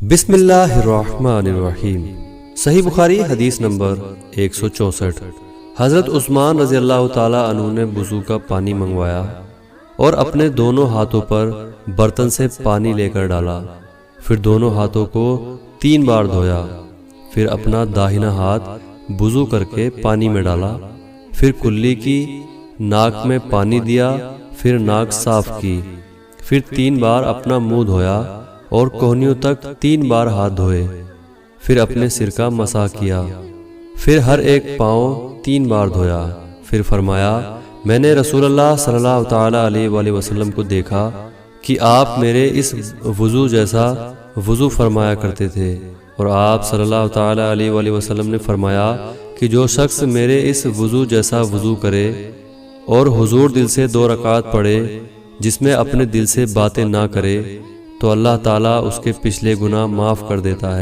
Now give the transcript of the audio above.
بسم اللہ الرحمن الرحیم۔ صحیح بخاری حدیث نمبر 164۔ حضرت عثمان رضی اللہ تعالی عنہ نے وضو کا پانی منگوایا اور اپنے دونوں ہاتھوں پر برتن سے پانی لے کر ڈالا، پھر دونوں ہاتھوں کو 3 بار دھویا، پھر اپنا داہنا ہاتھ وضو کر کے پانی میں ڈالا، پھر کلی کی ناک میں پانی دیا، پھر ناک صاف کی، پھر 3 بار اپنا منہ دھویا اور کوہنیوں تک 3 بار ہاتھ دھوئے، پھر اپنے سر کا مسح کیا، پھر ہر ایک پاؤں 3 بار دھویا، پھر فرمایا میں نے رسول اللہ صلی اللہ تعالی علیہ وآلہ وسلم کو دیکھا کہ آپ میرے اس وضو جیسا وضو فرمایا کرتے تھے، اور آپ صلی اللہ تعالی علیہ وآلہ وسلم نے فرمایا کہ جو شخص میرے اس وضو جیسا وضو کرے اور حضور دل سے 2 رکعت پڑھے جس میں اپنے دل سے باتیں نہ کرے تو اللہ تعالیٰ اس کے پچھلے گناہ معاف کر دیتا ہے۔